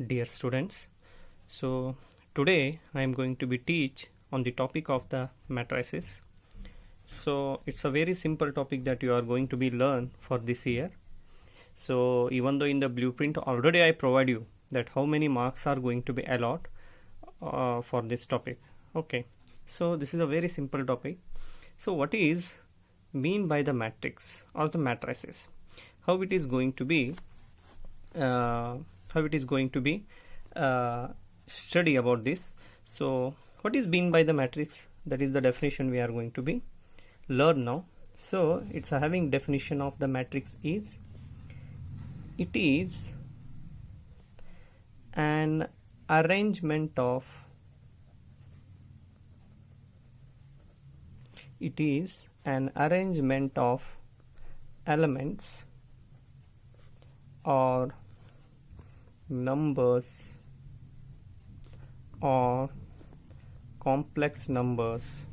dear students. So today I am going to be teach on the topic of the matrices. So it's a very simple topic that you are going to be learn for this year. So even though in the blueprint already I provide you that how many marks are going to be allowed for this topic. Okay, so this is a very simple topic. So what is mean by the matrix or the matrices? How it is going to be study about this. So what is mean by the matrix? That is the definition we are going to be learn now. So it's a having definition of the matrix is it is an arrangement of elements or numbers or complex numbers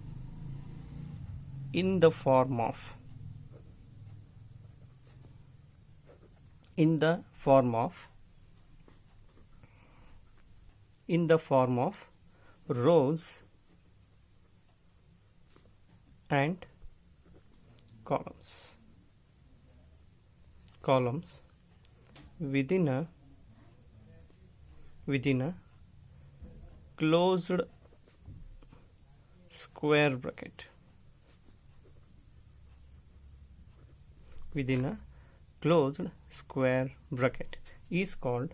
in the form of rows and columns within a closed square bracket is called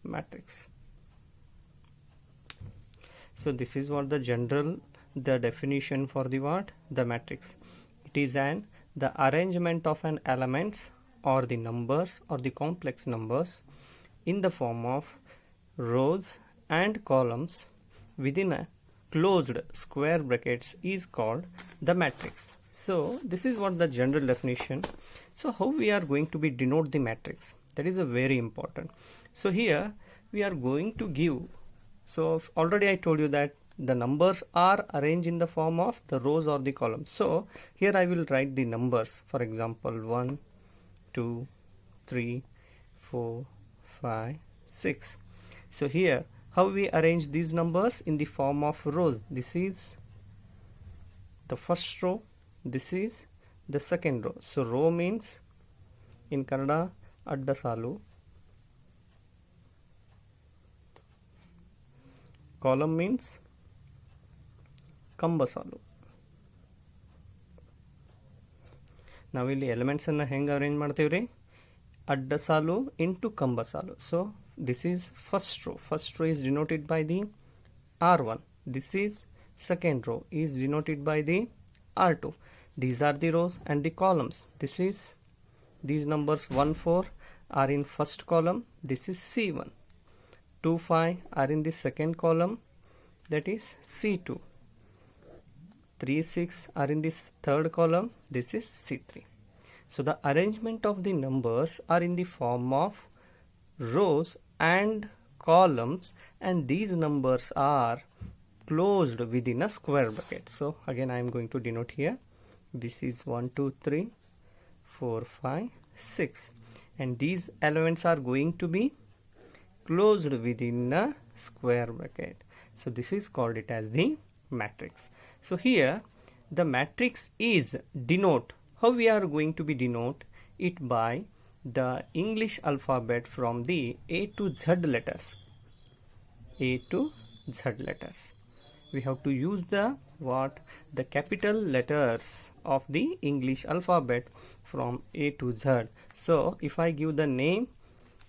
matrix. So this is what the definition for the matrix. It is the arrangement of an elements or the numbers or the complex numbers in the form of rows and columns within a closed square brackets is called the matrix. So this is what the general definition. So how we are going to be denote the matrix? That is a very important. So here we are going to give. So already I told you that the numbers are arranged in the form of the rows or the columns. So here I will write the numbers. For example, 1, 2, 3, 4, 5, 6. So here how we arrange these numbers in the form of rows. This is the first row. This is the second row. So row means in Kannada adda salu. Column means ಕಂಬಸಾಲು. ನಾವಿಲ್ಲಿ elements ಅನ್ನು ಹೆಂಗೆ arrange ಮಾಡ್ತೀವಿ ರೀ? ಅಡ್ಡ ಸಾಲು into ಕಂಬ ಸಾಲು. So this is first row is denoted by the R1. This is second row is denoted by the R2. These are the rows and the columns. These numbers 1, 4 are in first column. This is C1. 2, 5 are in the second column. That is C2. 3, 6 are in this third column. This is C3. So the arrangement of the numbers are in the form of rows and columns, and these numbers are closed within a square bracket. So again I am going to denote here. This is 1, 2, 3, 4, 5, 6, and these elements are going to be closed within a square bracket. So this is called it as the matrix. So here the matrix is denote. How we are going to be denote it? By the English alphabet from the A to Z letters. We have to use the capital letters of the English alphabet from A to Z. So if I give the name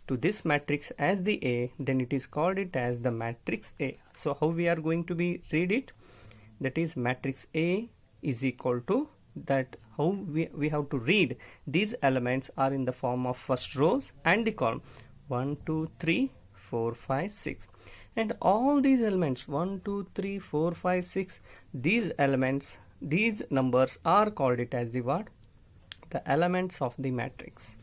to this matrix as the A, then it is called it as the matrix A. So how we are going to be read it? That is matrix A is equal to that. How we have to read these elements are in the form of first rows and the column 1, 2, 3, 4, 5, 6, and all these elements 1, 2, 3, 4, 5, 6, these numbers are called it as the the elements of the matrix.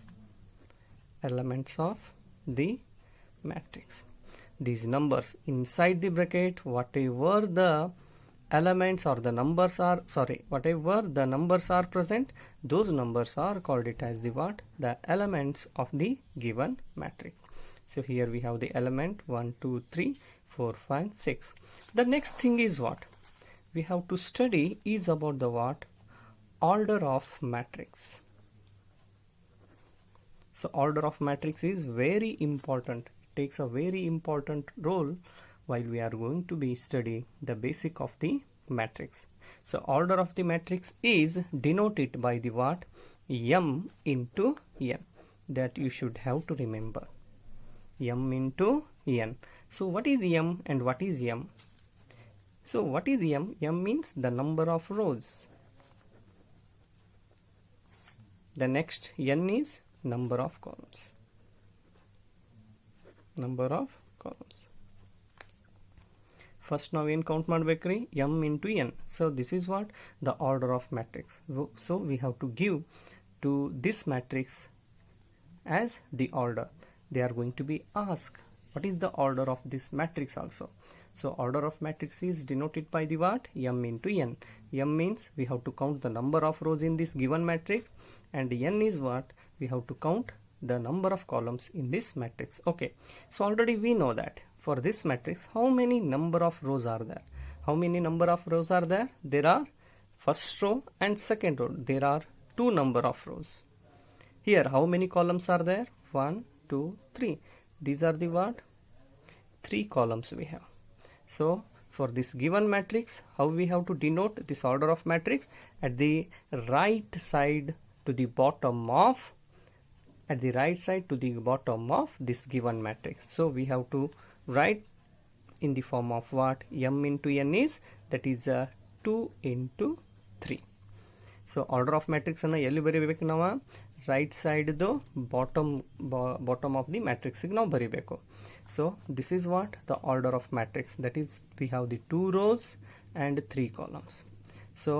These numbers inside the bracket, whatever the elements or the numbers are, sorry, whatever the numbers are present, those numbers are called it as the what? The elements of the given matrix. So here we have the element 1, 2, 3, 4, 5, 6. The next thing is what? We have to study is about the what? Order of matrix. So order of matrix is very important. It takes a very important role while we are going to be studying the basic of the matrix. So order of the matrix is denoted by the what? M into N. That you should have to remember. M into N. So what is M and what is M? So what is M? M means the number of rows. The next N is number of columns. Number of columns. First now ಏನು count ಮಾಡಬೇಕ್ರಿ? M into N. So this is what? The order of matrix. So we have to give to this matrix as the order. They are going to be asked what is the order of this matrix also. So order of matrix is denoted by the what? M into N. M means we have to count the number of rows in this given matrix, and N is what? We have to count the number of columns in this matrix. Okay, so already we know that for this matrix how many number of rows are there. How many number of rows are there? There are first row and second row. There are 2 number of rows. Here how many columns are there? 1, 2, 3. These are the what? 3 columns we have. So for this given matrix, how we have to denote this order of matrix? At the right side to the bottom of, at the right side to the bottom of this given matrix. So we have to write in the form of what? M into N is, that is 2 into 3. So order of matrix ಅನ್ನು ಎಲ್ಲಿ ಬರಿಬೇಕು ನಾವು? Right side the bottom of the matrix ಗೆ ನಾವು ಬರಿಬೇಕು. So this is what? The order of matrix. That is we have the 2 rows and 3 columns. So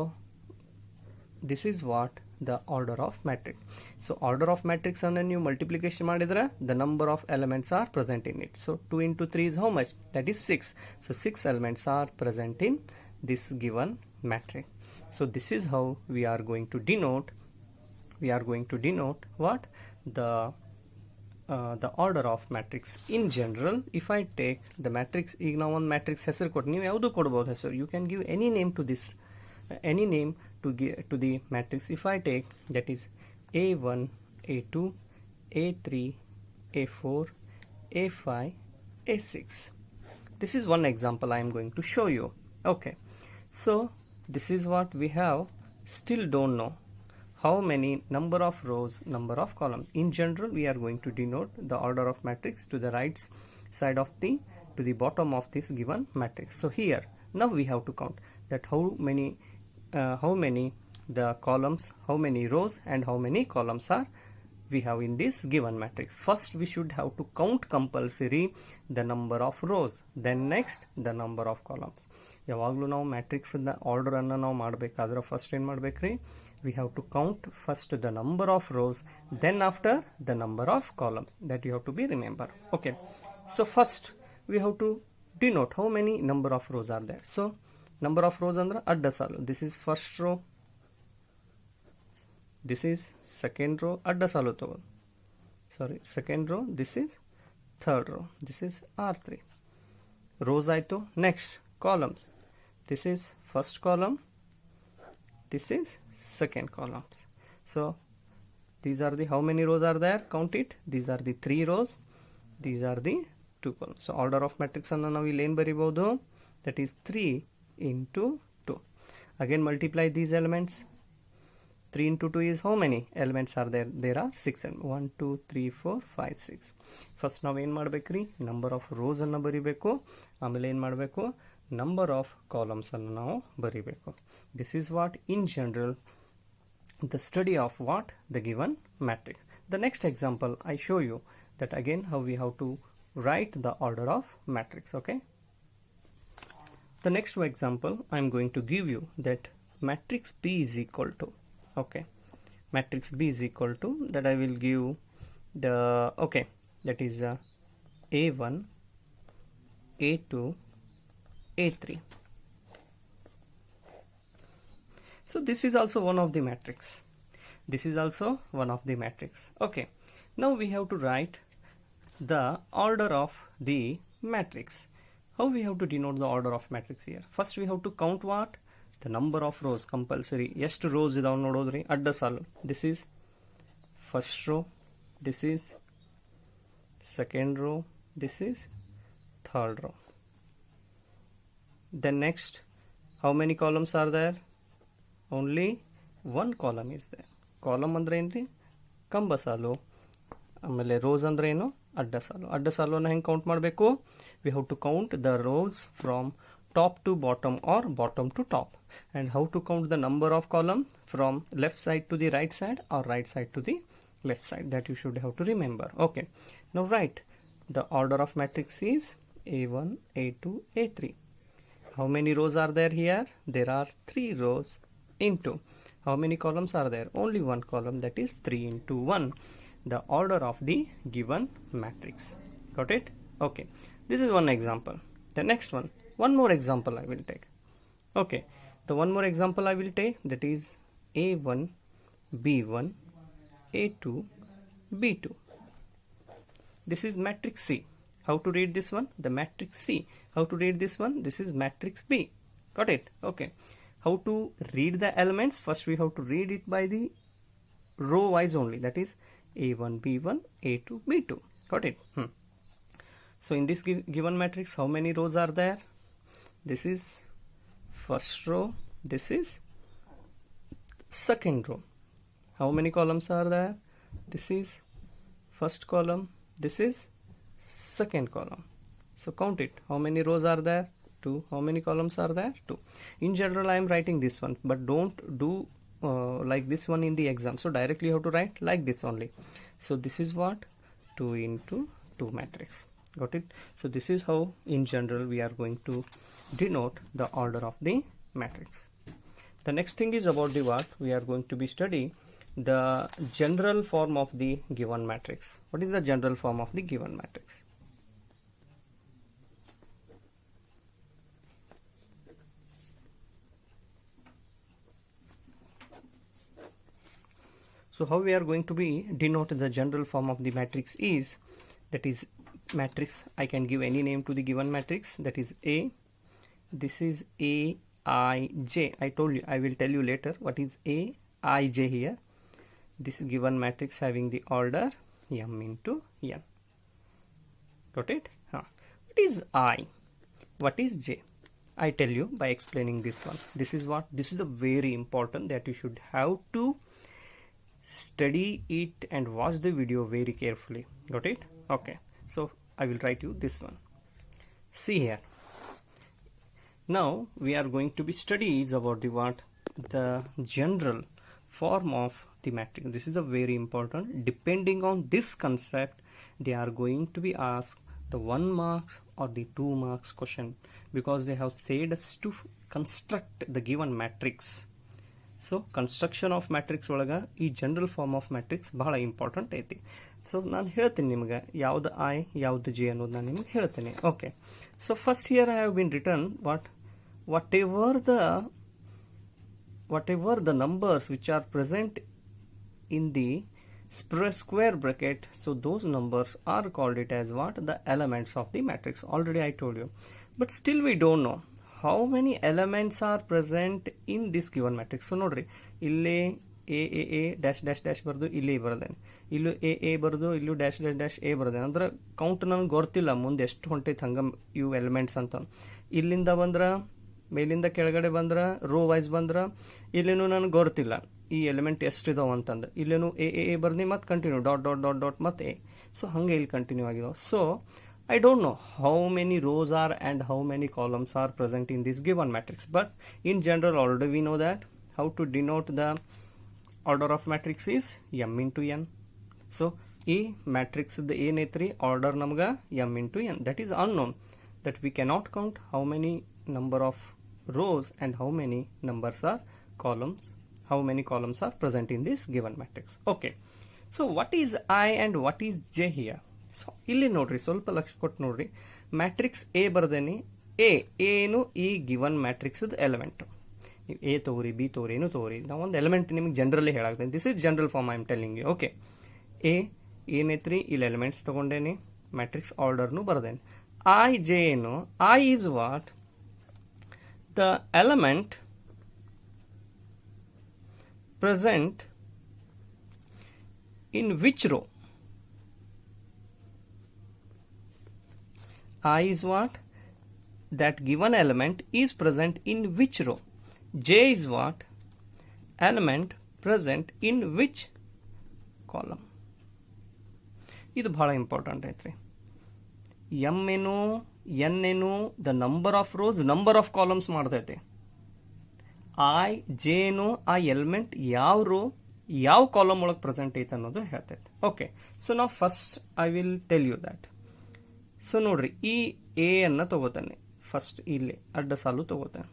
this is what? The order of matrix. So order of matrix ಅನ್ನು ನೀವು multiplication ಮಾಡಿದ್ರೆ the number of elements are present in it. So 2 into 3 is how much? That is 6. So 6 elements are present in this given matrix. So this is how we are going to denote. We are going to denote what? The order of matrix. In general, if I take the matrix, ಈಗ ನಾವು ಒಂದು matrix ಹೆಸರು ಕೊಟ್ಟು ನೀವು ಯಾವುದು ಕೊಡಬಹುದು ಹೆಸರು. You can give any name to this, any name to the matrix. If I take that is A1, A2, A3, A4, A5, A6. This is one example I am going to show you. Okay, so this is what we have. Still don't know how many number of rows, number of columns. In general, we are going to denote the order of matrix to the right side of to the bottom of this given matrix. So here now we have to count that how many the columns, how many rows and how many columns are we have in this given matrix. First we should have to count compulsory the number of rows, then next the number of columns. ಯಾವಾಗಲೂ ನಾವು matrix order ಅನ್ನು ನಾವು ಮಾಡಬೇಕಾದ್ರೆ first ಏನು ಮಾಡಬೇಕ್ರಿ? we have to count first the number of rows, then after the number of columns. That you have to be remember. Okay, so first we have to denote how many number of rows are there. So number of rows ಅಂದ್ರೆ ಅಡ್ಡ ಸಾಲು. This is first row, this is second row, ಅಡ್ಡ ಸಾಲು ತಗೋ, sorry, second row, this is third row, this is R3. rows ಆಯ್ತು. Next columns, this is first column, this is second columns. So these are the how many rows are there? Count it. These are the 3 rows, these are the 2 columns. So order of matrix ಅನ್ನು ನಾವು ಇಲ್ಲಿ ಏನು ಬರಿಬಹುದು? That is 3 into 2. Again multiply these elements. 3 into 2 is how many elements are there? There are 6 elements. 1, 2, 3, 4, 5, 6. First ನಾವು ಏನು ಮಾಡಬೇಕ್ರಿ? Number of rose ಅನ್ನು ಬರಿಬೇಕು. ಆಮೇಲೆ ಏನು ಮಾಡಬೇಕು? ನಂಬರ್ ಆಫ್ ಕಾಲಮ್ಸ್ ಅನ್ನು ನಾವು ಬರಿಬೇಕು. This is what in general the study of what? The given matrix. The next example I show you that again how we have to write the order of matrix. Okay, the next example I am going to give you that matrix B is equal to, okay, matrix B is equal to, that I will give the, okay, that is A1, A2, A3. So this is also one of the matrix. This is also one of the matrix. Okay. Now we have to write the order of the matrix. How we have to denote the order of matrix here? First we have to count what? The number of rows compulsory. ಎಷ್ಟು rows ಇದಾವೆ ನೋಡೋದ್ರಿ ಅಡ್ಡ ಸಾಲು. This is first row. This is second row. This is third row. Then next, how many columns are there? Only one column is there. Column ಅಂದ್ರೆ ಏನ್ರಿ? ಕಂಬ ಸಾಲು. ಆಮೇಲೆ rows ಅಂದ್ರೆ ಏನು? ಅಡ್ಡ ಸಾಲು. ಅಡ್ಡ ಸಾಲುನ ಹೆಂಗೆ ಕೌಂಟ್ ಮಾಡಬೇಕು? We have to count the rows from top to bottom or bottom to top. And how to count the number of column? From left side to the right side or right side to the left side. That you should have to remember. Okay. Now write the order of matrix is A1, A2, A3. How many rows are there here? There are 3 rows into. How many columns are there? Only one column, that is 3 into 1. The order of the given matrix. Got it? Okay. This is one example. The next one. One more example I will take. Okay. The one more example I will take, that is A1, B1, A2, B2. This is matrix C. How to read this one? The matrix C. How to read this one? This is matrix B. Got it? Okay. How to read the elements? First we have to read it by the row wise only. That is A1, B1, A2, B2. Got it? So in this given matrix, how many rows are there? This is first row. This is second row. How many columns are there? This is first column. This is second column. So count it. How many rows are there? 2. How many columns are there? 2. In general, I am writing this one, but don't do like this one in the exam. So directly you have to write like this only. So this is what? 2 into 2 matrix. Got it? So this is how in general we are going to denote the order of the matrix. The next thing is about the what? We are going to be studying the general form of the given matrix. What is the general form of the given matrix? So how we are going to be denote the general form of the matrix is, that is matrix, I can give any name to the given matrix, that is A. This is A, I, J. I told you, I will tell you later what is A, I, J here. This given matrix having the order M into N. Got it? What is I? What is J? I tell you by explaining this one. This is what? This is a very important that you should have to study it and watch the video very carefully. Got it? Okay. So I will write you this one. See here. Now we are going to be studies about the what? The general form of the matrix. This is a very important. Depending on this concept, they are going to be asked the 1 marks or the 2 marks question, because they have said us to construct the given matrix. So construction of matrix ಒಳಗ ಈ general form of matrix ಬಹಳ important ಐತಿ. So ನಾನು ಹೇಳ್ತೀನಿ ನಿಮಗೆ ಯಾವ್ದು I ಯಾವ್ದು J ಅನ್ನೋದು ನಾನು ನಿಮಗೆ ಹೇಳ್ತೀನಿ. Okay. So first here I have been return whatever the numbers which are present in the square bracket, so those numbers are called it as what? The elements of the matrix. Already I told you, but still we don't know how many elements are present in this given matrix. So nodri illi a dash dash dash bardu illi bardene, illu a bardu illu dash dash dash a bardene. ಅಂದ್ರೆ count ನನಗೆ ಗೊತ್ತಿಲ್ಲ ಮುಂದೆ ಎಷ್ಟು ಹೊಂಟೈತೆ ಹಂಗ ಇವು elements ಅಂತ. ಇಲ್ಲಿಂದ ಬಂದ್ರ ಮೇಲಿಂದ ಕೆಳಗಡೆ ಬಂದ್ರ ರೋ ವೈಸ್ ಬಂದ್ರ ಇಲ್ಲೇನು ನನಗೆ ಗೊತ್ತಿಲ್ಲ ಈ ಎಲಿಮೆಂಟ್ ಎಷ್ಟಿದಾವ ಅಂತಂದು. ಇಲ್ಲೇನು ಎ ಬರ್ದಿ ಮತ್ತೆ continue dot dot dot dot ಮತ್ತೆ ಎ. ಸೊ ಹಂಗೆ ಇಲ್ಲಿ ಕಂಟಿನ್ಯೂ ಆಗಿದಾವ. So I don't know how many rows are and how many columns are present in this given matrix, but in general already we know that how to denote the order of matrix is M into N. So ಈ matrix the ಏನೈತ್ರಿ order ನಮ್ಗ M into N. That is unknown, that we cannot count how many number of rows and how many numbers are columns, how many columns are present in this given matrix. Okay. So what is I and what is J here? So ಇಲ್ಲಿ ನೋಡ್ರಿ, ಸ್ವಲ್ಪ ಲಕ್ಷ ಕೊಟ್ಟು ನೋಡ್ರಿ. Matrix A ಬರ್ದೇನಿ. A ಏನು ಈ given matrix element. A ತಗೋರಿ, B ತಗೋರಿ, ಏನು ತಗೋರಿ, ನಾವು ಒಂದು ಎಲಿಮೆಂಟ್ ನಿಮಗೆ ಜನರಲಿ ಹೇಳಾಗ್ತದೆ. This is general form I am telling you. Okay, A ಏನೈತ್ರಿ, ಇಲ್ಲಿ ಎಲಿಮೆಂಟ್ಸ್ ತಗೊಂಡೇನಿ, ಮ್ಯಾಟ್ರಿಕ್ಸ್ ಆರ್ಡರ್ನು ಬರ್ದೇನೆ. ಐ ಜೆ ಏನು, I is what, the element present in which row? I is what? That given element is present in which row? J is what? Element present in which column? ಇದು ಬಹಳ important ಐತ್ರಿ. M ಏನು, N ಏನು, the number of rows, number of columns ಮಾಡ್ತೈತಿ. I J ಏನು, ಆ element ಯಾವ rho ಯಾವ ಕಾಲಮ್ ಒಳಗೆ ಪ್ರೆಸೆಂಟ್ ಐತೆ ಅನ್ನೋದು ಹೇಳ್ತೈತೆ. ಓಕೆ, ಸೊ ನಾವು first I will tell you that. So ನೋಡ್ರಿ, ಈ ಎ ಅನ್ನ ತಗೋತಾನೆ ಫಸ್ಟ್, ಇಲ್ಲಿ ಅಡ್ಡ ಸಾಲು ತಗೋತಾನೆ.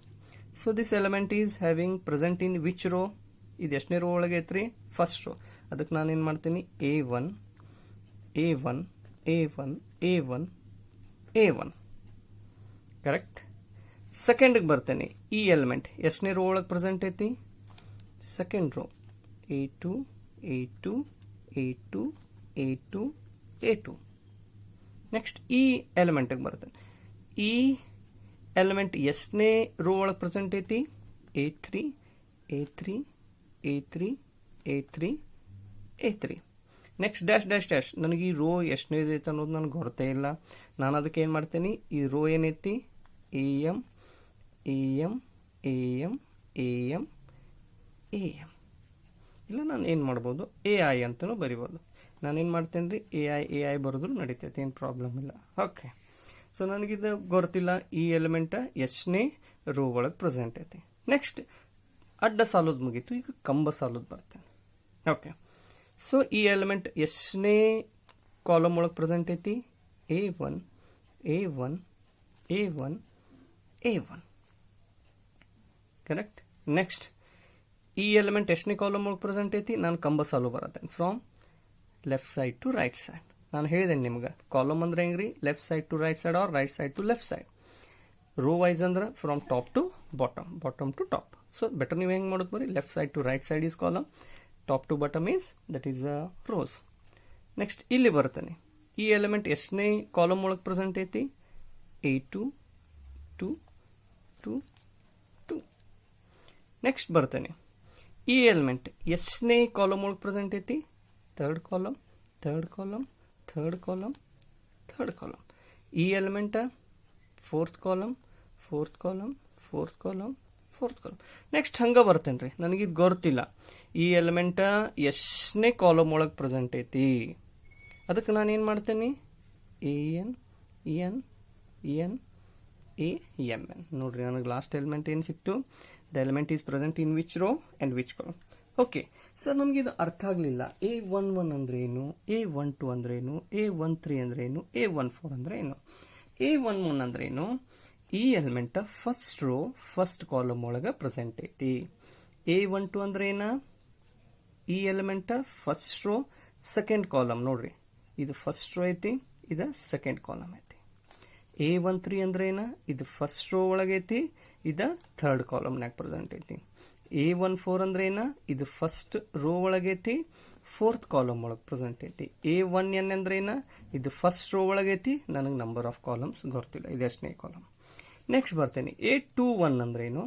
So this element is having present in which rho? ಇದು ಎಷ್ಟನೇ ರೋ ಒಳಗೆ ಐತ್ರಿ? First row. ಅದಕ್ಕೆ ನಾನೇನು ಮಾಡ್ತೀನಿ, A1 A1 A1 A1 A1, correct. ಸೆಕೆಂಡ್ಗೆ ಬರ್ತೇನೆ, ಈ ಎಲಿಮೆಂಟ್ ಎಷ್ಟನೇ ರೋ ಒಳಗೆ ಪ್ರೆಸೆಂಟ್ ಐತಿ? Second row. A2 A2 A2 A2 A2. Next ಈ ಎಲಿಮೆಂಟ್ಗೆ ಬರ್ತೇನೆ, ಈ ಎಲಿಮೆಂಟ್ ಎಷ್ಟನೇ ರೋ ಒಳಗೆ ಪ್ರೆಸೆಂಟ್ ಐತಿ? A3 A3 A3 A3 A3. Next dash dash dash. ನನಗೆ ಈ ರೋ ಎಷ್ಟನೇ ಐತೆ ಅನ್ನೋದು ನನಗೆ ಗೊತ್ತೇ ಇಲ್ಲ. ನಾನು ಅದಕ್ಕೆ ಏನು ಮಾಡ್ತೀನಿ, ಈ ರೋ ಏನೈತಿ, AM AM AM AM AM. ಇಲ್ಲ ನಾನು ಏನು ಮಾಡ್ಬೋದು, AI ಅಂತಲೂ ಬರಿಬೋದು. ನಾನೇನು ಮಾಡ್ತೇನೆ ರೀ, AI ಬರೆದ್ರು ನಡೀತೈತೆ, ಏನು ಪ್ರಾಬ್ಲಮ್ ಇಲ್ಲ. ಓಕೆ, ಸೊ ನನಗಿದು ಗೊತ್ತಿಲ್ಲ ಈ ಎಲಿಮೆಂಟ್ ಎಷ್ಟನೇ ರೋ ಒಳಗೆ ಪ್ರೆಸೆಂಟ್ ಐತಿ. ನೆಕ್ಸ್ಟ್ ಅಡ್ಡ ಸಾಲೋದು ಮುಗೀತು, ಈಗ ಕಂಬ ಸಾಲೋದು ಬರ್ತೇನೆ. ಓಕೆ, ಸೊ ಈ ಎಲಿಮೆಂಟ್ ಎಷ್ಟನೇ ಕಾಲಮ್ ಒಳಗೆ ಪ್ರೆಸೆಂಟ್ ಐತಿ? A1 A1 A1 A1, correct. Next ಈ ಎಲಿಮೆಂಟ್ ಎಷ್ಟನೇ ಕಾಲಮ್ ಒಳಗೆ ಪ್ರೆಸೆಂಟ್ ಐತಿ? ನಾನು ಕಂಬ ಸಾಲು ಬರತ್ತೇನೆ, from left side to right side. ನಾನು ಹೇಳಿದ್ದೇನೆ ನಿಮ್ಗೆ, ಕಾಲಮ್ ಅಂದ್ರೆ ಹೆಂಗ್ರಿ, left side to right side or right side to left side. Row wise ಅಂದ್ರೆ from top to bottom, bottom to top. So better ನೀವು ಹೆಂಗೆ ಮಾಡೋದು ಬರೀ, left side to right side is column, top to bottom is that is rows. Next ಇಲ್ಲಿ ಬರ್ತೇನೆ, ಈ element ಎಷ್ಟನೇ column ಒಳಗೆ ಪ್ರೆಸೆಂಟ್ ಐತಿ? A2 2 2 2. ನೆಕ್ಸ್ಟ್ ಬರ್ತೇನೆ, ಈ ಎಲಿಮೆಂಟ್ ಎಷ್ಟನೇ ಕಾಲಮ್ ಒಳಗೆ ಪ್ರೆಸೆಂಟ್ ಐತಿ? Third column third column third column third column. ಈ element fourth column fourth column fourth column fourth column. Next ಹಂಗ ಬರ್ತೇನೆ ರೀ, ನನಗಿದು ಗೊತ್ತಿಲ್ಲ ಈ ಎಲಿಮೆಂಟ್ ಎಷ್ಟನೇ ಕಾಲಮ್ ಒಳಗೆ ಪ್ರೆಸೆಂಟ್ ಐತಿ. ಅದಕ್ಕೆ ನಾನೇನು ಮಾಡ್ತೇನೆ, AN EN EN AMN. ನೋಡ್ರಿ, ನನಗೆ ಲಾಸ್ಟ್ ಎಲಿಮೆಂಟ್ ಏನು ಸಿಕ್ತು? The element is present in which row and which column. Okay sir, ನಮಗೆ ಇದು ಅರ್ಥ ಆಗಲಿಲ್ಲ. A11 ಅಂದ್ರೆ ಏನು, A12 ಅಂದ್ರೆ ಏನು, A13 ಅಂದ್ರೆ ಏನು, A14 ಅಂದ್ರೆ ಏನು? A11 ಅಂದ್ರೆ ಏನು? ಈ element first row first column ಒಳಗೆ ಪ್ರೆಸೆಂಟ್ ಐತಿ. A12 ಅಂದ್ರೆ ಏನ? ಈ element first row second column. ನೋಡ್ರಿ, ಇದು ಫಸ್ಟ್ ರೋ ಐತಿ, ಇದು ಸೆಕೆಂಡ್ ಕಾಲಮ್ ಐತಿ. A13 ಅಂದ್ರೆ ಏನ? ಇದು ಫಸ್ಟ್ ರೋ ಒಳಗೈತಿ, ಇದು ಥರ್ಡ್ ಕಾಲಮ್ನಾಗ ಪ್ರೆಸೆಂಟ್ ಐತಿ. A14 ಅಂದ್ರೆ ಏನ? ಇದು ಫಸ್ಟ್ ರೋ ಒಳಗೈತಿ, ಫೋರ್ತ್ ಕಾಲಮ್ ಒಳಗೆ ಪ್ರೆಸೆಂಟ್ ಐತಿ. A1N ಅಂದ್ರೆ ಏನ? ಇದು ಫಸ್ಟ್ ರೋ ಒಳಗೈತಿ, ನನಗೆ ನಂಬರ್ ಆಫ್ ಕಾಲಮ್ಸ್ ಗೊತ್ತಿಲ್ಲ, ಇದು ಎಷ್ಟನೇ ಕಾಲಮ್. ನೆಕ್ಸ್ಟ್ ಬರ್ತೇನೆ, A21 ಅಂದ್ರೆ ಏನು?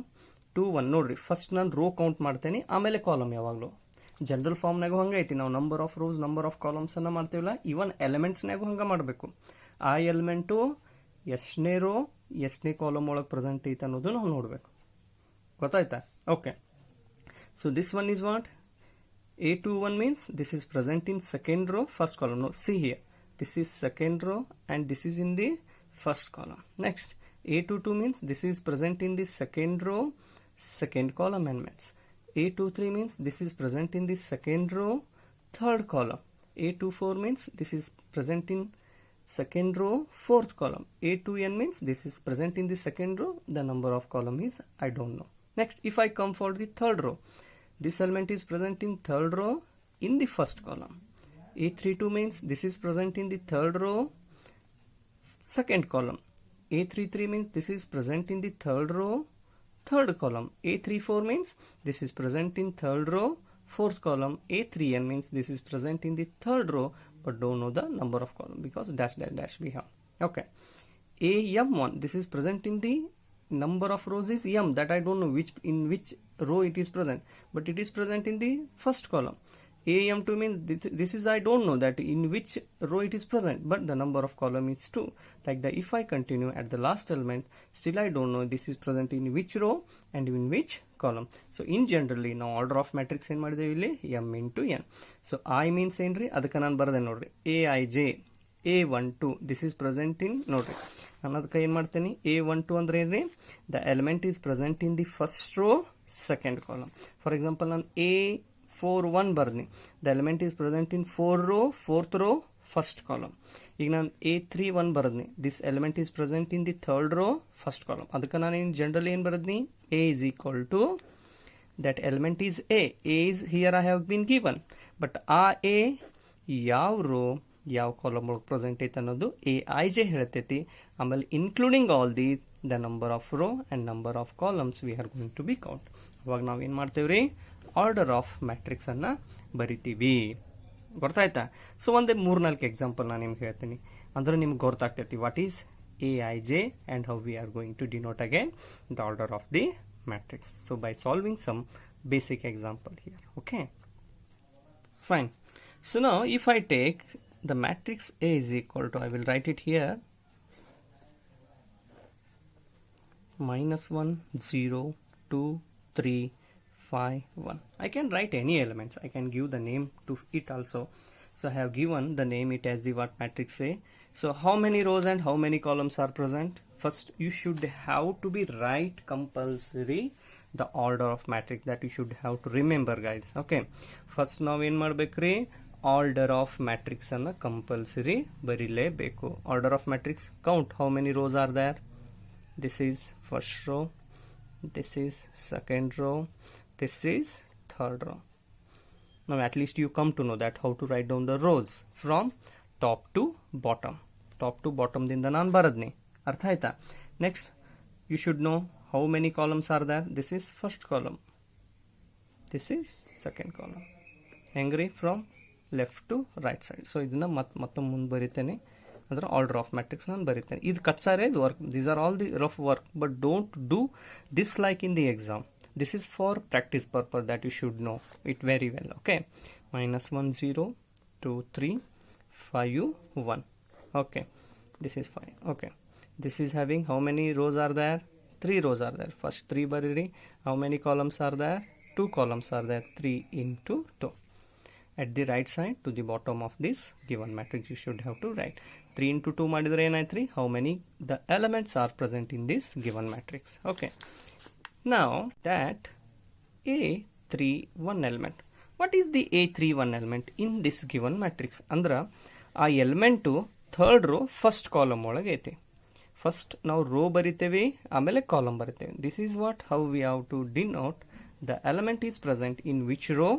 21 ನೋಡ್ರಿ, ಫಸ್ಟ್ ನಾನು ರೋ ಕೌಂಟ್ ಮಾಡ್ತೇನೆ, ಆಮೇಲೆ ಕಾಲಮ್. ಯಾವಾಗಲೂ ಜನರಲ್ ಫಾರ್ಮ್ನಾಗೂ ಹಂಗೆ ಐತಿ, ನಾವು number of rows number of columns ಅನ್ನ ಮಾಡ್ತೀವಲ್ಲ, ಇವನ್ ಎಲಿಮೆಂಟ್ಸ್ನಾಗೂ ಹಂಗ ಮಾಡಬೇಕು. ಆ ಎಲಿಮೆಂಟು ಎಷ್ಟನೇ ರೋ ಎಷ್ಟನೇ ಕಾಲಮ್ ಒಳಗೆ ಪ್ರೆಸೆಂಟ್ ಐತೆ ಅನ್ನೋದು ನಾವು ನೋಡಬೇಕು. ಗೊತ್ತಾಯ್ತಾ? Okay, so this one is what? A21 means this is present in second row first column. No, see here, this is second row and this is in the first column. Next, A22 means this is present in the second row second column elements. A23 means this is present in the second row third column. A24 means this is present in second row fourth column. A2N means this is present in the second row, the number of column is I don't know. Next, if I come for the third row, this element is present in third row in the first column. A32 means this is present in the third row second column. A33 means this is present in the third row third column. A34 means this is present in third row, fourth column. A3n means this is present in the third row, but don't know the number of column because dash dash dash we have. Okay. AM1, this is present in the number of rows is m, that I don't know in which row it is present, but it is present in the first column. AM2 means this is I don't know that in which row it is present, but the number of column is 2. Like that, if I continue at the last element, still I don't know this is present in which row and in which column. So in generally now order of matrix ಏನು ಮಾಡಿದೇವೆ ಇಲ್ಲಿ m into n. So I means ಏನ್ರಿ ಅದಕ್ಕೆ ನಾನು ಬರದೆ ನೋಡ್ರಿ aij a12 this is present in ನೋಡ್ರಿ ನಾನು ಅದಕ್ಕೆ ಏನು ಮಾಡ್ತೀನಿ a12 ಅಂದ್ರೆ ಏನ್ರಿ the element is present in the first row second column. For example ನಾನು a41 ಬರ್ನಿ the element is present in 4 row fourth row first column. ಈಗ ನಾನು a31 ಬರದ್ನಿ this element is present in the third row first column. ಅದಕ್ಕೆ ನಾನು in generally ಏನು ಬರದ್ನಿ a is equal to that element is a is here I have been given, but ಆ a ಯಾವ rho ಯಾವ column ಒಳಗೆ present ಐತೆ ಅನ್ನೋದು aij ಹೇಳ್ತೈತಿ. ಆಮೇಲೆ including all the number of row and number of columns we are going to be count. ಅವಾಗ ನಾವು ಏನು ಮಾಡ್ತೇವ್ರಿ ಆರ್ಡರ್ ಆಫ್ ಮ್ಯಾಟ್ರಿಕ್ಸ್ ಅನ್ನ ಬರಿತೀವಿ. ಗೊತ್ತಾಯ್ತಾ? ಸೊ ಒಂದೇ 3-4 ಎಕ್ಸಾಂಪಲ್ ನಾನು ನಿಮ್ಗೆ ಹೇಳ್ತೀನಿ, ಅಂದ್ರೆ ನಿಮ್ಗೆ ಗೊತ್ತಾಗ್ತೈತಿ what is aij and how we are going to denote again the order of the matrix. So by solving some basic example here. Okay, fine. So now if I take the matrix A is equal to, I will write it here, -1 0 2 3 5 1. I can write any elements, I can give the name to it also. So I have given the name it as the what matrix A. So how many rows and how many columns are present? First you should have to be write compulsory the order of matrix, that you should have to remember guys. Okay, first ನಾವು ಏನು ಮಾಡಬೇಕ್ರಿ order of matrix ಅನ್ನ compulsory ಬರೀಲೇಬೇಕು. Order of matrix count how many rows are there. This is first row, this is second row, this is third row. Now at least you come to know that how to write down the rows from top to bottom. Top to bottom ದಿಂದ ನಾನು ಬರದ್ನಿ, ಅರ್ಥ ಆಯ್ತಾ? Next you should know how many columns are there. This is first column, this is second column. ಹೆಂಗ್ರಿ from left to right side. So ಇದನ್ನ ಮತ್ತೆ ಮುಂದೆ ಬರಿತೇನೆ, ಅದರ order of matrix ನಾನು ಬರಿತೇನೆ. ಇದು ಕಚ್ಚಾರೆ ಇದು work, these are all the rough work, but don't do this like in the exam. This is for practice purpose, that you should know it very well. Okay, -1 0 2 3 5 1. Okay, this is 5. Okay, this is having how many rows are there? 3 rows are there. First 3 bariri. How many columns are there? 2 columns are there. 3 into 2. At the right side to the bottom of this given matrix you should have to write 3 into 2 ಮಾಡಿದ್ರೆ ಏನಾಯ್ತ್ರಿ how many the elements are present in this given matrix. Okay, now that A31 element, what is the A31 element in this given matrix? ಅಂದ್ರ ಆ element third row first column ಒಳಗೆ ಐತಿ. First ನಾವು row ಬರಿತೇವೆ, ಆಮೇಲೆ column ಬರಿತೇವೆ. This is what how we have to denote the element is present in which row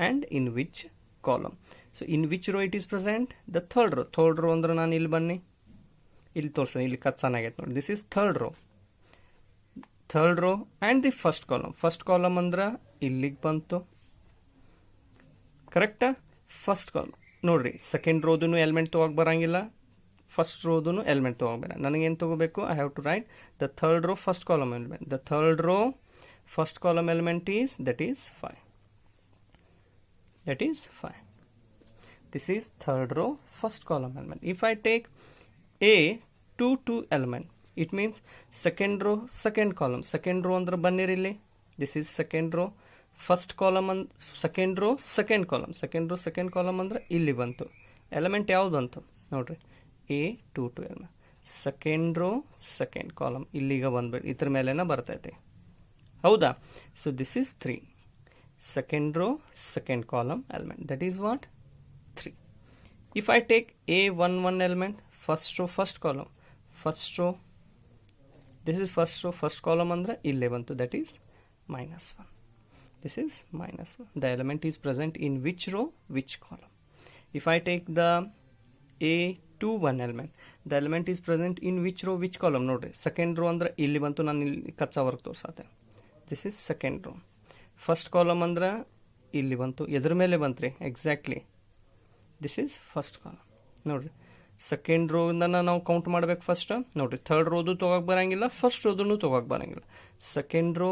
and in which column. So in which row it is present? The third row. Third row ಅಂದ್ರೆ ನಾನು ಇಲ್ಲಿ ಬನ್ನಿ, ಇಲ್ಲಿ ತೋರ್ಸ, ಇಲ್ಲಿ ಕಚ್ಚಾನಾಗೈತೆ ನೋಡಿ. This is third row, third row and the first column. First column ಅಂದ್ರೆ ಇಲ್ಲಿಗೆ ಬಂತು, ಕರೆಕ್ಟಾ? ಫಸ್ಟ್ ಕಾಲಮ್ ನೋಡ್ರಿ, ಸೆಕೆಂಡ್ ರೋದನು ಎಲಿಮೆಂಟ್ ತಗೋಕ್ ಬರಂಗಿಲ್ಲ, ಫಸ್ಟ್ ರೋದನು ಎಲಿಮೆಂಟ್ ತಗೋಕ್ ಬರ. ನನಗೇನು ತಗೋಬೇಕು? I have to write the third row first column element. The third row first column element is that is 5. That is 5. This is third row first column element. If I take A22 element, it means second row second column. Second row andre bannirilli. This is second row first column and second row second column. Second row second column andre illi bantu. Element ಯಾವುದು ಬಂತು ನೋಡ್ರಿ, A22 element. Second row second column ಇಲ್ಲಿಗೆ ಬಂದ್ಬಿಟ್ಟು ಇದ್ರ ಮೇಲೆನ ಬರ್ತೈತೆ, ಹೌದಾ? So this is 3. Second row second column element, that is what 3. If I take A11 element, first row first column, first row, this is first row first column andre 11, that is -1. This is -1. The element is present in which row which column. If I take the A21 element, the element is present in which row which column. ನೋಡ್ರಿ second row ಅಂದ್ರೆ ಇಲ್ಲಿ ಬಂತು, ನಾನು ಇಲ್ಲಿ ಕಚ್ಚಾ work ತೋರ್ಸಾತೆ. This is second row. First column ಅಂದ್ರೆ ಇಲ್ಲಿ ಬಂತು, ಎದ್ರ ಮೇಲೆ ಬಂತ್ರಿ exactly. This is first column. ನೋಡ್ರಿ ಸೆಕೆಂಡ್ ರೋ ಇಂದ ನಾವು ಕೌಂಟ್ ಮಾಡ್ಬೇಕು ಫಸ್ಟ್. ನೋಡ್ರಿ ಥರ್ಡ್ ರೋದು ತಗೋಕ್ ಬರಂಗಿಲ್ಲ, ಫಸ್ಟ್ ರೋದನ್ನು ತಗೋಕ್ ಬರಂಗಿಲ್ಲ. ಸೆಕೆಂಡ್ ರೋ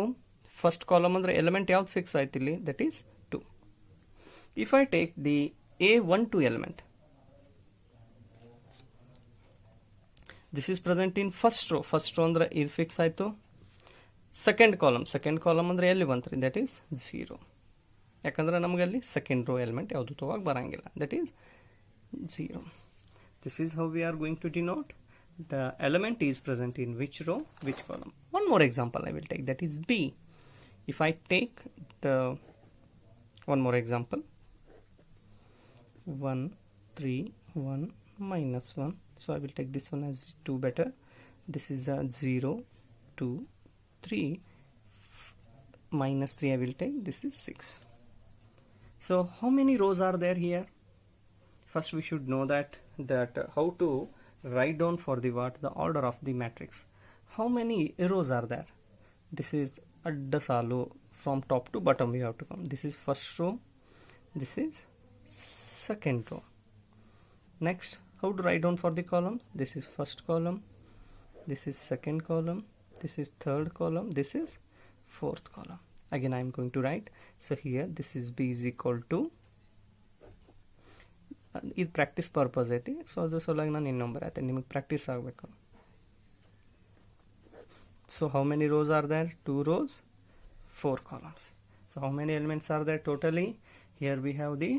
ಫಸ್ಟ್ ಕಾಲಮ್ ಅಂದ್ರೆ ಎಲಿಮೆಂಟ್ ಯಾವ್ದು ಫಿಕ್ಸ್ ಆಯ್ತು ಇಲ್ಲಿ, that is 2. If I take the A12 element, this is present in first row. First row ಅಂದ್ರೆ ಇದು ಫಿಕ್ಸ್ ಆಯ್ತು. ಸೆಕೆಂಡ್ ಕಾಲಮ್ ಅಂದ್ರೆ ಎಲ್ಲಿ ಬಂತ್ರಿ, ದಟ್ ಈಸ್ 0. ಯಾಕಂದ್ರೆ ನಮ್ಗೆ ಅಲ್ಲಿ ಸೆಕೆಂಡ್ ರೋ ಎಲಿಮೆಂಟ್ ಯಾವುದು ತಗೋಕ್ ಬರಂಗಿಲ್ಲ, that is 0. This is how we are going to denote the element is present in which row, which column. One more example I will take, that is B. If I take the one more example, 1 3 1 minus 1, so I will take this one as 2 better. This is a 0 2 3 minus 3 I will take, this is 6. So how many rows are there here? First we should know that how to write down for the the order of the matrix. How many rows are there? This is adda salu, from top to bottom we have to come. This is first row, this is second row. Next, how to write down for the columns? This is first column, this is second column, this is third column, this is fourth column. Again I am going to write. So here this is B is equal to, ಇದು practice purpose ಐತಿ. So ಅದ್ರ ಸಲುವಾಗಿ ನಾನು ಇನ್ನು number ಐತೆ, ನಿಮಗೆ practice ಆಗಬೇಕು. So how many rows are there? 2 rows 4 columns. So how many elements are there totally? Here we have the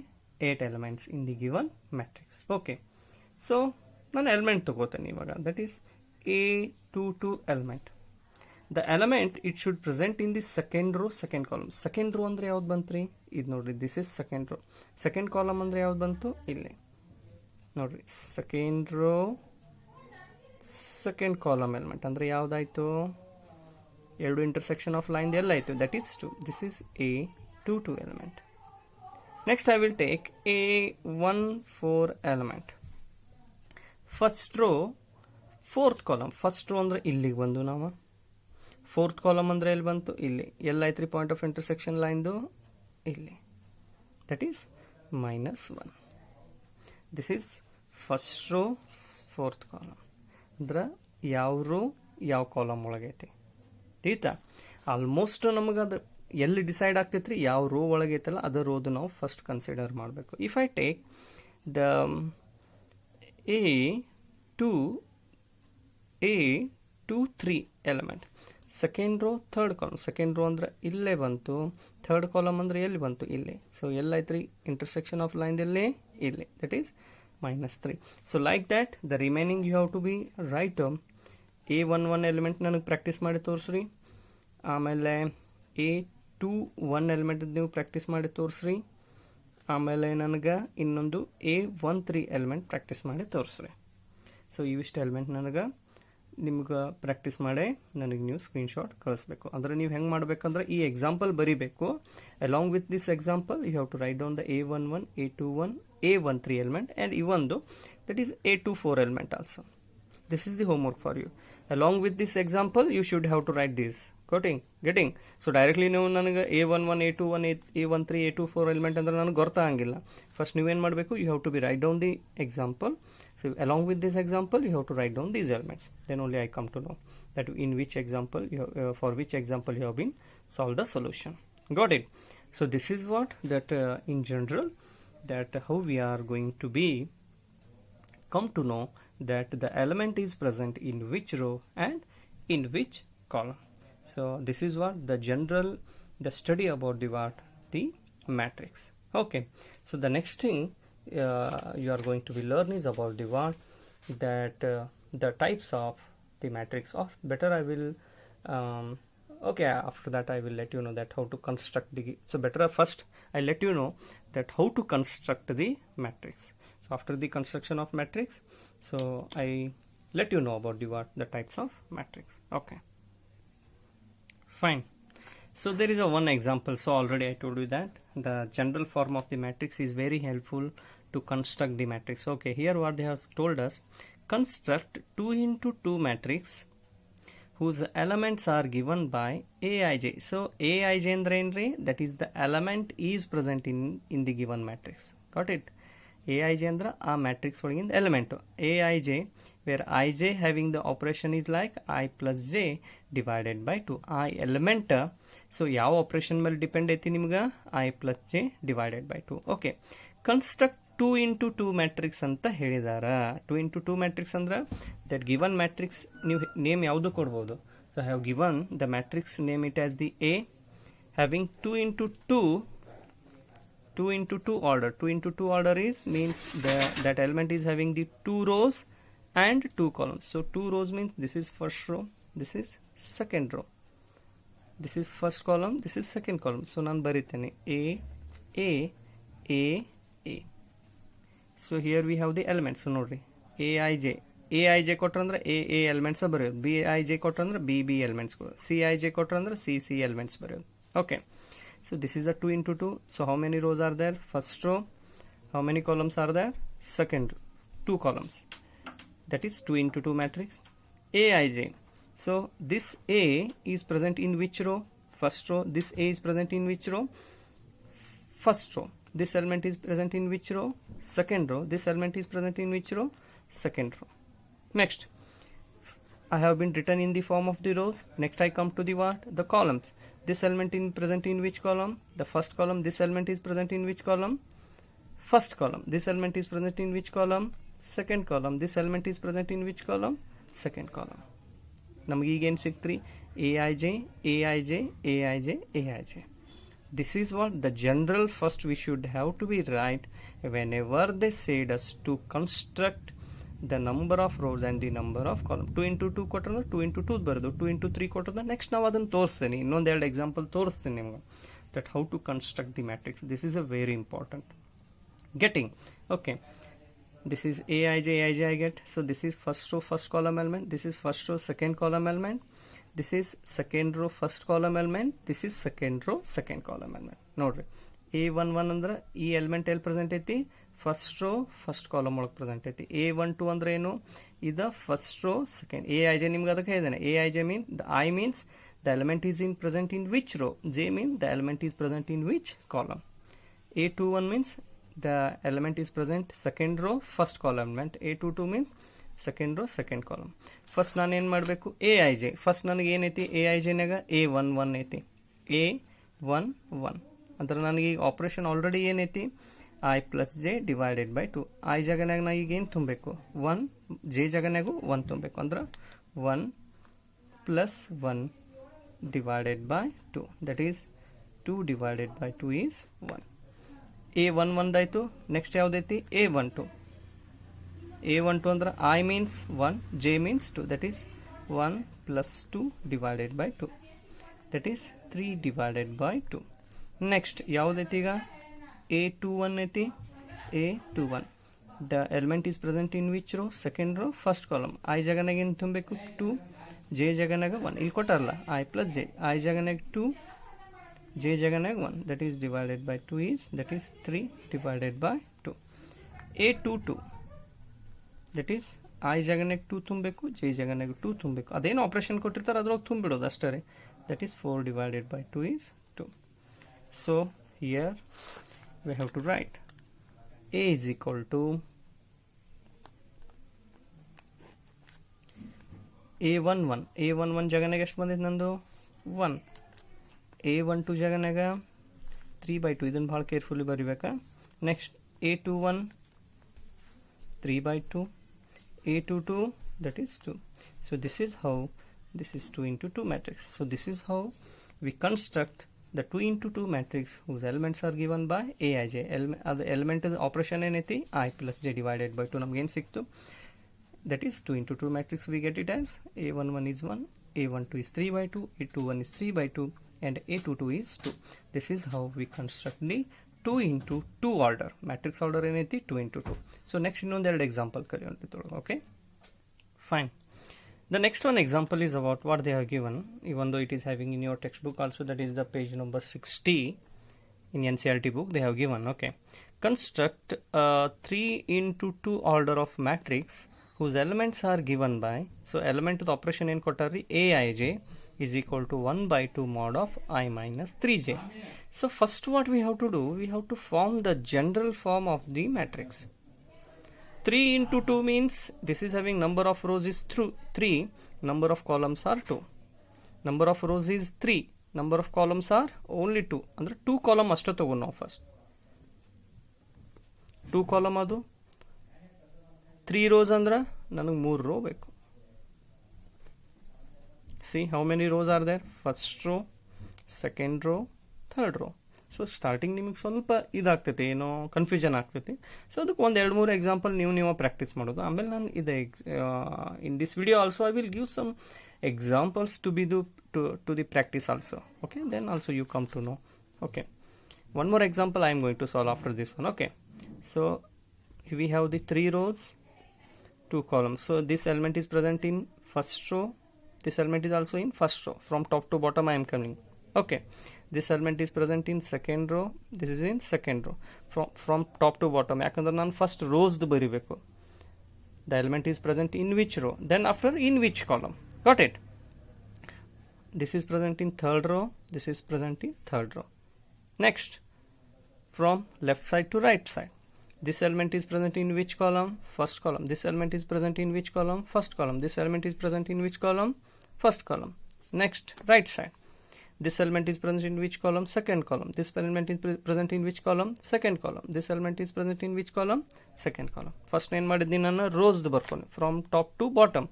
8 elements in the given matrix. Okay, so ನಾನು element ತಗೋತೇನೆ ಇವಾಗ, that is A22 element. The element it should present in the second row, second column. Second row ಅಂದ್ರೆ ಯಾವ್ದು ಬಂತ್ರಿ? ಇದು ನೋಡ್ರಿ, this is second rho. Second column ಅಂದ್ರೆ ಯಾವ್ದು ಬಂತು? ಇಲ್ಲಿ ನೋಡ್ರಿ, second row second column element ಅಂದ್ರೆ ಯಾವ್ದಾಯ್ತು? ಎರಡು ಇಂಟರ್ಸೆಕ್ಷನ್ ಆಫ್ ಲೈನ್ ಎಲ್ಲ ಆಯ್ತು, that is 2. This is A22 element. Next I will take A14 element. First row fourth column. First row ಅಂದ್ರೆ ಇಲ್ಲಿಗೆ ಬಂದು ನಾವು, ಫೋರ್ತ್ ಕಾಲಮ್ ಅಂದ್ರೆ ಎಲ್ಲಿ ಬಂತು? ಇಲ್ಲಿ. ಎಲ್ಲಾಯ್ತ್ರಿ ಪಾಯಿಂಟ್ ಆಫ್ ಇಂಟರ್ಸೆಕ್ಷನ್ ಲೈನ್ದು? ಇಲ್ಲಿ. That is -1. This is first row fourth column. ಅಂದ್ರೆ ಯಾವ ರೋ ಯಾವ ಕಾಲಮ್ ಒಳಗೈತಿ ತೀತಾ. ಆಲ್ಮೋಸ್ಟ್ ನಮಗೆ ಅದು ಎಲ್ಲಿ ಡಿಸೈಡ್ ಆಗ್ತೈತ್ರಿ, ಯಾವ ರೋ ಒಳಗೈತಲ್ಲ ಅದ ರೋದು ನಾವು ಫಸ್ಟ್ ಕನ್ಸಿಡರ್ ಮಾಡಬೇಕು. If I take the A23 element, second row third column. Second row ಅಂದ್ರೆ ಇಲ್ಲೇ ಬಂತು, ಥರ್ಡ್ ಕಾಲಮ್ ಅಂದ್ರೆ ಎಲ್ಲಿ ಬಂತು? ಇಲ್ಲಿ. ಸೊ ಎಲ್ಲೈತ್ರಿ ಇಂಟರ್ಸೆಕ್ಷನ್ ಆಫ್ ಲೈನ್ ಎಲ್ಲಿ? ಇಲ್ಲಿ. That is -3. So like that the remaining you have to be write. A11 element ನನಗೆ ಪ್ರಾಕ್ಟೀಸ್ ಮಾಡಿ ತೋರಿಸ್ರಿ. ಆಮೇಲೆ A21 ಎಲಿಮೆಂಟ್ ನೀವು ಪ್ರಾಕ್ಟೀಸ್ ಮಾಡಿ ತೋರಿಸ್ರಿ. ಆಮೇಲೆ ನನಗೆ ಇನ್ನೊಂದು A13 ಎಲಿಮೆಂಟ್ ಪ್ರಾಕ್ಟೀಸ್ ಮಾಡಿ ತೋರಿಸ್ರಿ. ಸೊ ಇವಿಷ್ಟು ಎಲಿಮೆಂಟ್ ನನಗೆ ನಿಮ್ಗೆ ಪ್ರಾಕ್ಟೀಸ್ ಮಾಡಿ ನನಗೆ ನೀವು ಸ್ಕ್ರೀನ್ಶಾಟ್ ಕಳಿಸ್ಬೇಕು. ಅಂದರೆ ನೀವು ಹೆಂಗೆ ಮಾಡಬೇಕಂದ್ರೆ ಈ ಎಕ್ಸಾಂಪಲ್ ಬರೀಬೇಕು. Along with this example you have to write down the A11, A21, A13 element and ಇವೊಂದು that is A24 element also. This is the homework for you. Along with this example you should have to write this. Getting. So directly ನೀವು ನನಗೆ A11, A21, A13, A24 element ಅಂದ್ರೆ ನನಗೆ ಗೊತ್ತಾಗಂಗಿಲ್ಲ. First ನೀವೇನು ಮಾಡಬೇಕು? You have to be write down the example. So along with this example you have to write down these elements. Then only I come to know that in which example for which example you have been solved the solution. Got it? So this is what that in general that how we are going to be come to know that the element is present in which row and in which column. So this is what the general the study about the matrix. Okay, so the next thing you are going to be learn is about the types of the matrix, or better I will okay, after that I will let you know that how to construct the, so better first I let you know that how to construct the matrix. So after the construction of matrix, so I let you know about the types of matrix. Okay, fine. So there is a one example. So already I told you that the general form of the matrix is very helpful to construct the matrix. Okay, here what they have told us, construct 2 into 2 matrix whose elements are given by Aij. So Aij ಅಂದ್ರೆ ಏನ್ರಿ? That is the element is present in the given matrix. Got it? Aij ಅಂದ್ರೆ ಆ matrix ಒಳಗಿಂದ element. Aij where Ij having the operation is like I plus j divided by 2. I element so ಯಾವ operation ಮೇಲೆ depend ಐತಿ ನಿಮ್ಗೆ? I plus j divided by 2. Okay, construct 2 into 2 matrix ಅಂತ ಹೇಳಿದಾರ. 2 into 2 matrix ಅಂದ್ರೆ that given matrix ನೀವು name ಯಾವುದು ಕೊಡ್ಬೋದು. So have given the matrix name it as the A having 2 into 2 order. 2 into 2 order is means that element is having the 2 rows and 2 columns. So 2 rows means this is first row, this is second row, this is first column, this is second column. So ನಾನು ಬರೀತೇನೆ A A A A. So here we have the elements. So ನೋಡ್ರಿ Aij ಕೊಟ್ರಂದ್ರೆ A elements ಬರೆಯೋದು, Bij ಕೊಟ್ರಂದ್ರೆ B elements ಕೊಡೋದು, Cij ಕೊಟ್ರಂದ್ರೆ C elements ಬರೆಯೋದು. Okay, so this is a 2 into 2. So how many rows are there? First row. How many columns are there? Second row. 2 columns. That is 2 into 2 matrix. Aij. So this A is present in which row? First row. This A is present in which row? First row. This element is present in which row? Second row. This element is present in which row? Second row. Next, I have been written in the form of the rows. Next I come to the what? The columns. This element is present in which column? The first column. This element is present in which column? First column. This element is present in which column? Second column. This element is present in which column? Second column. ನಮಗೆ ಈಗ ಏನು ಸಿಕ್ತ್ರಿ? Aij, Aij, Aij, Aij. This is what the general first we should have to be right whenever they said us to construct the number of rows and the number of columns. 2 into 2 ಕೊಟ್ಟರೆ 2 into 2 ಬರೋದು, 2 into 3 ಕೊಟ್ಟರೆ next ನಾವು ಅದನ್ನು ತೋರಿಸ್ತೀನಿ, ಇನ್ನೊಂದೆರಡು example ತೋರಿಸ್ತೀನಿ ನಿಮ್ಗೆ that how to construct the matrix. This is a very important getting. Okay, this is Aij, Aij I get. So this is first row first column element, this is first row second column element, this is second row first column element, this is second row second column element. ನೋಡ್ರಿ A11 ಅಂದ್ರೆ ಈ element ಎಲ್ಲಿ present ಐತಿ? First row first column ಒಳಗೆ present ಐತಿ. A12 ಅಂದ್ರೆ ಏನು? ಇದು ಫಸ್ಟ್ ರೋ ಸೆಕೆಂಡ್. Aij ನಿಮ್ಗೆ ಅದಕ್ಕೆ ಹೇಳಿದ್ದೇನೆ. Aij mean the I means the element is in present in which row. J mean the element is present in which column. A21 means the element is present second row first column element. A22 means second row second column. First ನಾನು ಏನು ಮಾಡಬೇಕು? Aij. First ನನಗೆ ಏನೈತಿ? Aijನಾಗ A11 ಐತಿ. A11 ಅಂದ್ರೆ ನನಗೆ ಈಗ operation already ಏನೈತಿ? I plus j divided by 2. I ಜಾಗನಾಗ ನಾ ಈಗ ಏನು ತುಂಬಬೇಕು? 1. J ಜಾಗನಾಗೂ 1 ತುಂಬಬೇಕು. ಅಂದ್ರೆ 1 plus 1 divided by 2. That is 2 divided by 2 is 1. A11 ಆಯಿತು. ನೆಕ್ಸ್ಟ್ ಯಾವುದೈತಿ? A12. A12 ಅಂದ್ರೆ I means 1, J means 2. That is 1 plus 2 divided by 2. That is 3 divided by 2. Next ಯಾವುದೈತಿ ಈಗ? A21 ಐತಿ. A21 the element is present in which row? Second row first column. I ಜಾಗನಾಗ ಏನು ತುಂಬಬೇಕು? 2. J ಜಾಗನಾಗ 1. ಇಲ್ಲಿ ಕೊಟ್ಟಾರಲ್ಲ I plus J. I ಜಾಗನಾಗ 2, J ಜಾಗನಾಗ 1. that is divided by 2 is that is 3 divided by 2. A22 that is I ಜಾಗನಾಗ 2 ತುಂಬಬೇಕು, J ಜಾಗನಾಗ 2 ತುಂಬಬೇಕು. ಅದೇನು operation ಕೊಟ್ಟಿರ್ತಾರೆ ಅದ್ರೊಳಗೆ ತುಂಬಿಡೋದು ಅಷ್ಟೇ. that is 4 divided by 2 is 2. So here we have to write A is equal to A11. A11 ಜಾಗನಾಗ ಎಷ್ಟು ಬಂದಿತ್ತು ನಂದು? 1. A12 ಜಾಗನಾಗ 3 by 2. ಇದನ್ನು ಭಾಳ ಕೇರ್ಫುಲಿ ಬರಿಬೇಕಾ? Next A21 3 by 2. A22 that is 2. So this is how this is 2 into 2 matrix. So this is how we construct the 2 into 2 matrix whose elements are given by Aij. The element of the operation ಏನೈತಿ? I plus j divided by 2. ನಮ್ಗೆ ಏನು ಸಿಕ್ತು? That is 2 into 2 matrix. We get it as A11 is 1, A12 is 3 by 2, A21 is 3 by 2 and A22 is 2. This is how we construct the 2 into 2 order. Matrix order ಏನೈತಿ? 2 into 2. So next ಇನ್ನೊಂದೆರಡು example ಕಲಿಯೋಣ. Okay? Fine. The next one example is about what they have given, even though it is having in your textbook also, that is the page number 60 in NCERT book they have given. Okay, construct 3 into 2 order of matrix whose elements are given by, so element the operation ಏನು ಕೊಟ್ಟಾರ್ರಿ aij is equal to 1 by 2 mod of I minus 3j. So first what we have to do, we have to form the general form of the matrix. 3 into 2 means this is having number of rows is 3, number of columns are 2. Number of rows is 3, number of columns are only 2. ಅಂದ್ರೆ 2 column ಅಷ್ಟೇ ತಗೊಂಡು ನಾವು first 2 column ಅದು 3 rows ಅಂದ್ರೆ ನನಗೆ 3 rho ಬೇಕು. See how many rows are there? First row, second row, third row. So starting ನಿಮಗೆ ಸ್ವಲ್ಪ ಇದಾಗ್ತೈತಿ, ಏನೋ ಕನ್ಫ್ಯೂಷನ್ ಆಗ್ತೈತಿ. ಸೊ ಅದಕ್ಕೆ ಒಂದು 2-3 ಎಕ್ಸಾಂಪಲ್ ನೀವು ಪ್ರಾಕ್ಟೀಸ್ ಮಾಡೋದು. ಆಮೇಲೆ ನಾನು ಇದೆ in this video also I will give some examples to be to the practice also. Okay, then also you come to know. Okay, one more example I am going to solve after this one. Okay, so we have the 3 rows, 2 columns. So this element is present in first row, this element is also in first row. From top to bottom I am coming. Okay, this element is present in second row, this is in second row. From top to bottom, ಯಾಕಂದ್ರೆ ನಾನು first rose ಬರಿಬೇಕು. The element is present in which row, then after in which column. Got it? This is present in third row, this is present in third row. Next, from left side to right side, this element is present in which column? First column. This element is present in which column? First column. This element is present in which column? First column. Next, right side. This element is present in which column? Second column. This element is present in which column? Second column. This element is present in which column? Second column. First ಏನು ಮಾಡಿದ್ದೀನಿ ನಾನು rows ಬರ್ಕೊಂಡು from top to bottom,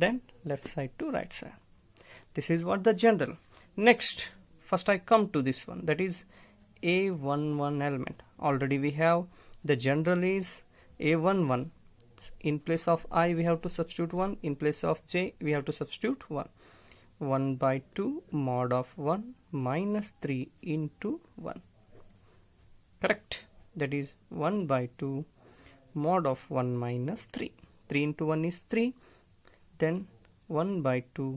then left side to right side. This is what the general. Next, first I come to this one, that is A11 element. Already we have the general is A11. In place of I we have to substitute 1, in place of j we have to substitute 1. 1 by 2 mod of 1 minus 3 into 1. Correct? That is 1 by 2 mod of 1 minus 3. 3 into 1 is 3. Then 1 by 2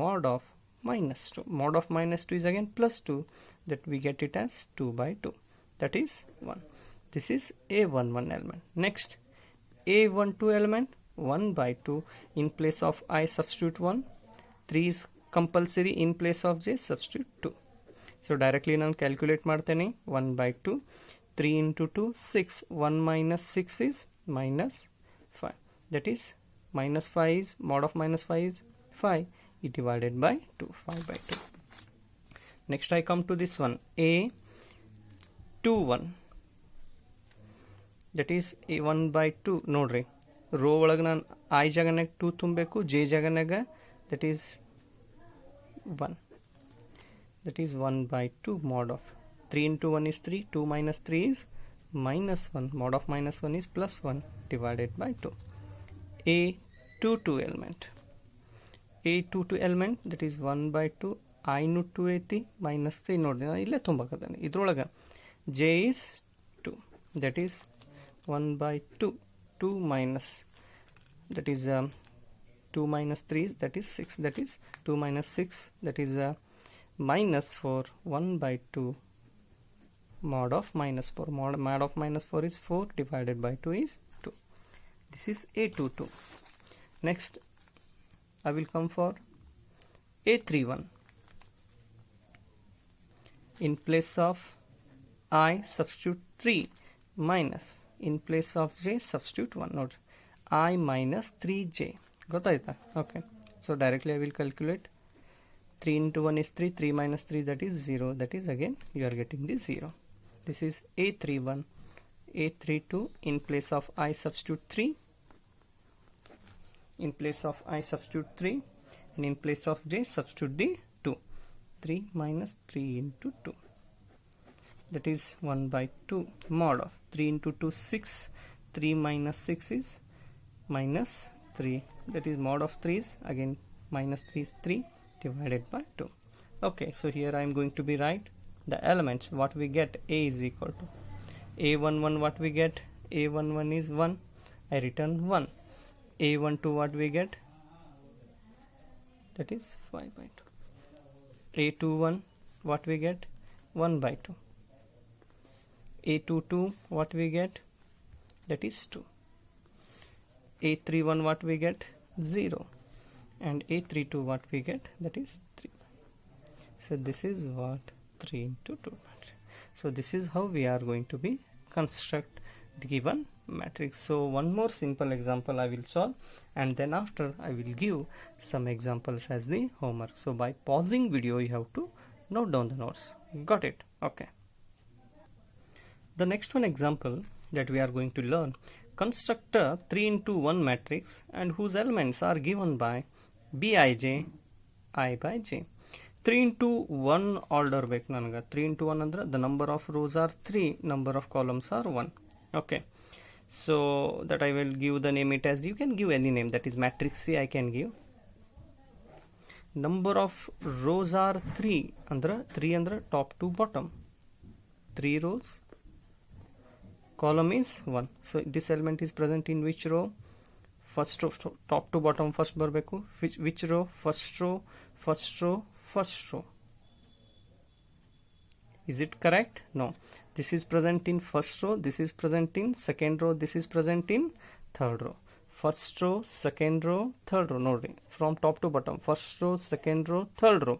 mod of minus 2. Mod of minus 2 is again plus 2. That we get it as 2 by 2. That is 1. This is A11 element. Next, A12 element, 1 by 2. In place of I substitute 1. 3 is compulsory, in place of j substitute 2. So directly now calculate ಮಾಡ್ತೇನೆ. 1 by 2. 3 into 2, 6. 1 minus 6 is minus 5. That is minus 5 is, mod of minus 5 is 5. It divided by 2. 5 by 2. Next I come to this one. A21. That is A1 by 2. ನೋಡ್ರಿ, rho ಒಳಗೆ ನಾನು I ಜಾಗನಾಗ 2 ತುಂಬಬೇಕು, j ಜಾಗನಾಗ that is 1. That is 1 by 2 mod of 3 into 1 is 3. 2 minus 3 is minus 1. Mod of minus 1 is plus 1 divided by 2. A22 element. A22 element, that is 1 by 2. I nu 2 ಐತಿ minus 3 ನೋಡ್ರಿ, ನಾನು ಇಲ್ಲೇ ತುಂಬಕತ್ತಾನೆ. ಇದ್ರೊಳಗೆ j is 2. That is 1 by 2. 2 minus, that is 2 minus 3, that is 6. That is 2 minus 6, that is minus 4. 1 by 2 mod of minus 4. Mod of minus 4 is 4 divided by 2 is 2. This is A22. Next, I will come for A31. In place of I substitute 3 minus, in place of j substitute 1. Note, I minus 3j. ಗೊತ್ತಾಯ್ತಾ? Okay, so directly I will calculate. 3 into 1 is 3. 3 minus 3, that is 0. That is again you are getting this 0. This is A31. A32, in place of I substitute 3. In place of I substitute 3, and in place of j substitute the 2. 3 minus 3 into 2. That is 1 by 2 mod of 3 into 2 6. 3 minus 6 is minus 3. That is mod of 3 is again minus 3 is 3 divided by 2. Okay, so here I am going to be write the elements. What we get, A is equal to A11. What we get, A11 is 1. I return 1. A12 what we get, that is 5 by 2. A21 what we get, 1 by 2. A22 what we get, that is 2. A31 what we get? 0. And A32 what we get? That is 3. So this is what 3 into 2 matrix. So this is how we are going to be construct the given matrix. So one more simple example I will solve, and then after I will give some examples as the homework. So by pausing video you have to note down the notes. Got it? Okay. The next one example that we are going to learn, construct a 3 into 1 matrix and whose elements are given by Bij, I by j. 3 into 1 order ಬೇಕು ನನಗೆ. 3 into 1 ಅಂದ್ರೆ the number of rows are 3, number of columns are 1. Okay. So that I will give the name it as, you can give any name, that is matrix C I can give. Number of rows are 3 ಅಂದ್ರೆ 3 ಅಂದ್ರೆ top to bottom. 3 rows. Column is 1. So this element is present in which row? First row, top to bottom first ಬರಬೇಕು. Which row? First row, first row, first row. Is it correct? No. This is present in first row, this is present in second row, this is present in third row. First row, second row, third row. Nodi. From top to bottom. First row, second row, third row.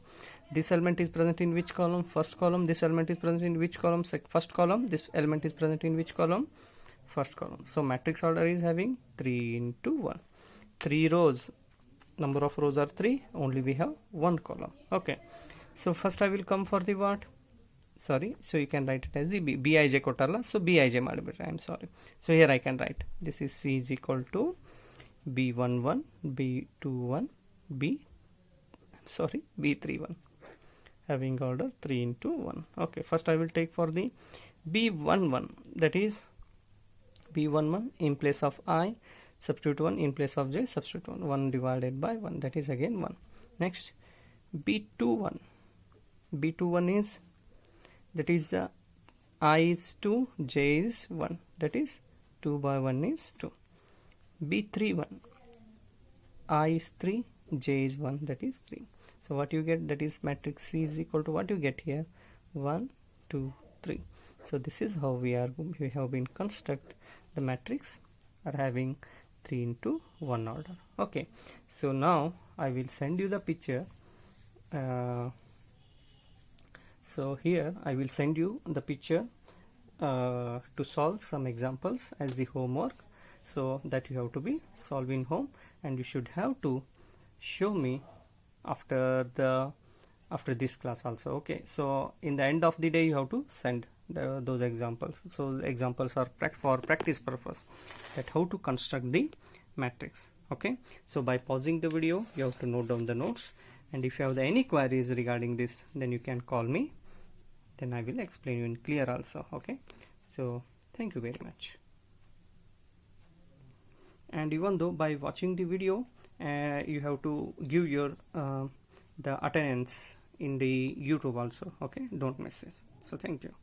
This element is present in which column? First column. This element is present in which column? First column. This element is present in which column? First column. So matrix order is having 3 into 1. 3 rows. Number of rows are 3. Only we have 1 column. Okay. So first I will come for the what? Sorry. So you can write it as the Bij kotarla. So Bij madibitರೆ. I am sorry. So here I can write. This is C is equal to B11, B21, B31. Having order 3 into 1. Okay, first I will take for the B11, that is B11 in place of I, substitute 1, in place of j, substitute 1. 1 divided by 1, that is again 1. Next, B21. B21 is, that is the I is 2, j is 1, that is 2 by 1 is 2. B31, I is 3, j is 1, that is 3. So what you get, that is matrix C is equal to what you get here, 1, 2, 3. So this is how we have been construct the matrix are having 3 into 1 order. Okay, so now I will send you the picture. So here I will send you the picture to solve some examples as the homework, so that you have to be solving home, and you should have to show me after this class also. Okay, so in the end of the day you have to send those examples. So the examples are for practice purpose, that how to construct the matrix. Okay, so by pausing the video you have to note down the notes, and if you have any queries regarding this, then you can call me, then I will explain you in clear also. Okay, so thank you very much. And even though by watching the video you have to give your the attendance in the YouTube also. Okay, don't miss this. So thank you.